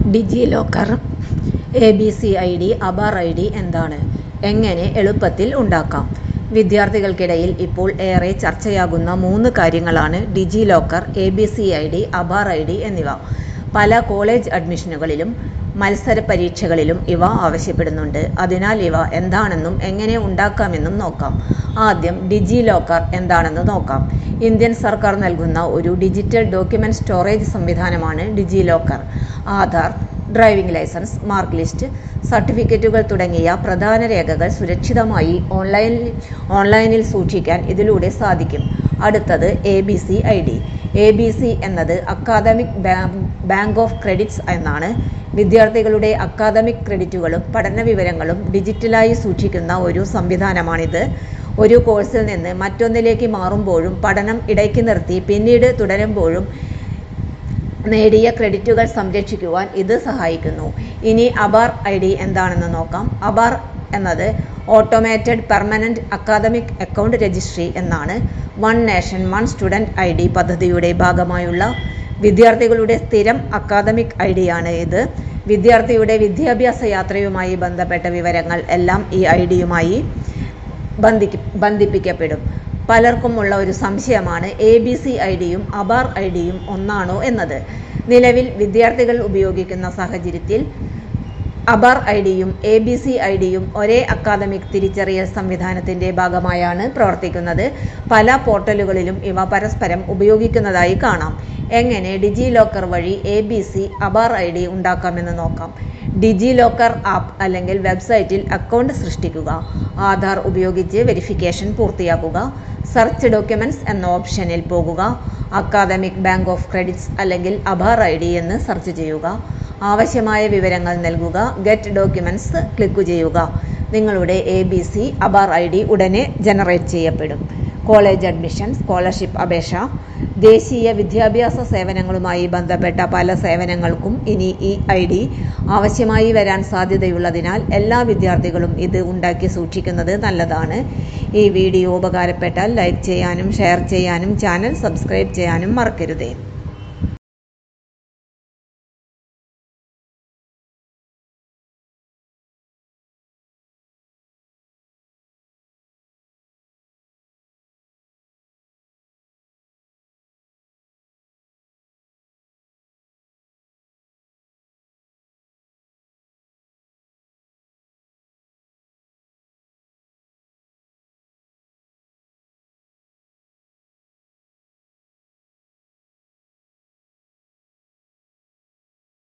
ഡിജി locker, ABC ID, Aadhaar ID എന്താണ്? എങ്ങനെ എളുപ്പത്തിൽ ഉണ്ടാക്കാം? വിദ്യാർത്ഥികൾക്കിടയിൽ ഇപ്പോൾ ഏറെ ചർച്ചയാകുന്ന 3 കാര്യങ്ങളാണ് DigiLocker, ABC ID, Aadhaar ID എന്നിവ. പല കോളേജ് അഡ്മിഷനുകളിലും മത്സര പരീക്ഷകളിലും ഇവ ആവശ്യപ്പെടുന്നുണ്ട്. അതിനാൽ ഇവ എന്താണെന്നും എങ്ങനെ ഉണ്ടാക്കാമെന്നും നോക്കാം. ആദ്യം ഡിജി ലോക്കർ എന്താണെന്ന് നോക്കാം. ഇന്ത്യൻ സർക്കാർ നൽകുന്ന ഒരു ഡിജിറ്റൽ ഡോക്യുമെന്റ് സ്റ്റോറേജ് സംവിധാനമാണ് DigiLocker. Aadhaar, driving licence, mark list, സർട്ടിഫിക്കറ്റുകൾ തുടങ്ങിയ പ്രധാന രേഖകൾ സുരക്ഷിതമായി ഓൺലൈനിൽ സൂക്ഷിക്കാൻ ഇതിലൂടെ സാധിക്കും. അടുത്തത് ABC ID. ABC എന്നത് അക്കാദമിക് ബാങ്ക് ഓഫ് ക്രെഡിറ്റ്സ് എന്നാണ്. വിദ്യാർത്ഥികളുടെ അക്കാദമിക് ക്രെഡിറ്റുകളും പഠന വിവരങ്ങളും ഡിജിറ്റലായി സൂക്ഷിക്കുന്ന ഒരു സംവിധാനമാണിത്. ഒരു കോഴ്സിൽ നിന്ന് മറ്റൊന്നിലേക്ക് മാറുമ്പോഴും പഠനം ഇടയ്ക്ക് നിർത്തി പിന്നീട് തുടരുമ്പോഴും നേടിയ ക്രെഡിറ്റുകൾ സംരക്ഷിക്കുവാൻ ഇത് സഹായിക്കുന്നു. ഇനി ആധാർ ID എന്താണെന്ന് നോക്കാം. ആധാർ എന്നത് automated permanent academic account registry എന്നാണ്. One nation one student ID പദ്ധതിയുടെ ഭാഗമായുള്ള വിദ്യാർത്ഥികളുടെ സ്ഥിരം അക്കാദമിക് ID ആണ് ഇത്. വിദ്യാർത്ഥിയുടെ വിദ്യാഭ്യാസ യാത്രയുമായി ബന്ധപ്പെട്ട വിവരങ്ങൾ എല്ലാം ഈ IDയുമായി ബന്ധിപ്പിക്കപ്പെടും. പലർക്കും ഉള്ള ഒരു സംശയമാണ് ABC IDയും ആധാർ IDയും ഒന്നാണോ എന്നത്. നിലവിൽ വിദ്യാർത്ഥികൾ ഉപയോഗിക്കുന്ന സാഹചര്യത്തിൽ ആധാർ IDയും ABC IDയും ഒരേ അക്കാദമിക് തിരിച്ചറിയൽ സംവിധാനത്തിന്റെ ഭാഗമായാണ് പ്രവർത്തിക്കുന്നത്. പല പോർട്ടലുകളിലും ഇവ പരസ്പരം ഉപയോഗിക്കുന്നതായി കാണാം. എങ്ങനെ ഡിജി ലോക്കർ വഴി ABC, ആധാർ ID ഉണ്ടാക്കാമെന്ന് നോക്കാം. ഡിജി ലോക്കർ ആപ്പ് അല്ലെങ്കിൽ വെബ്സൈറ്റിൽ അക്കൗണ്ട് സൃഷ്ടിക്കുക. ആധാർ ഉപയോഗിച്ച് വെരിഫിക്കേഷൻ പൂർത്തിയാക്കുക. സെർച്ച് ഡോക്യുമെന്റ്സ് എന്ന ഓപ്ഷനിൽ പോകുക. അക്കാദമിക് ബാങ്ക് ഓഫ് ക്രെഡിറ്റ്സ് അല്ലെങ്കിൽ ആധാർ ID എന്ന് സെർച്ച് ചെയ്യുക. ആവശ്യമായ വിവരങ്ങൾ നൽകുക. ഗെറ്റ് ഡോക്യുമെന്റ്സ് ക്ലിക്ക് ചെയ്യുക. നിങ്ങളുടെ ABC, ആധാർ ID ഉടനെ ജനറേറ്റ് ചെയ്യപ്പെടും. കോളേജ് അഡ്മിഷൻ, സ്കോളർഷിപ്പ് അപേക്ഷ, ദേശീയ വിദ്യാഭ്യാസ സേവനങ്ങളുമായി ബന്ധപ്പെട്ട പല സേവനങ്ങൾക്കും ഇനി ഈ ID ആവശ്യമായി വരാൻ സാധ്യതയുള്ളതിനാൽ എല്ലാ വിദ്യാർത്ഥികളും ഇത് ഉണ്ടാക്കി സൂക്ഷിക്കുന്നത് നല്ലതാണ്. ഈ വീഡിയോ ഉപകാരപ്പെട്ടാൽ ലൈക്ക് ചെയ്യാനും ഷെയർ ചെയ്യാനും ചാനൽ സബ്സ്ക്രൈബ് ചെയ്യാനും മറക്കരുതേ.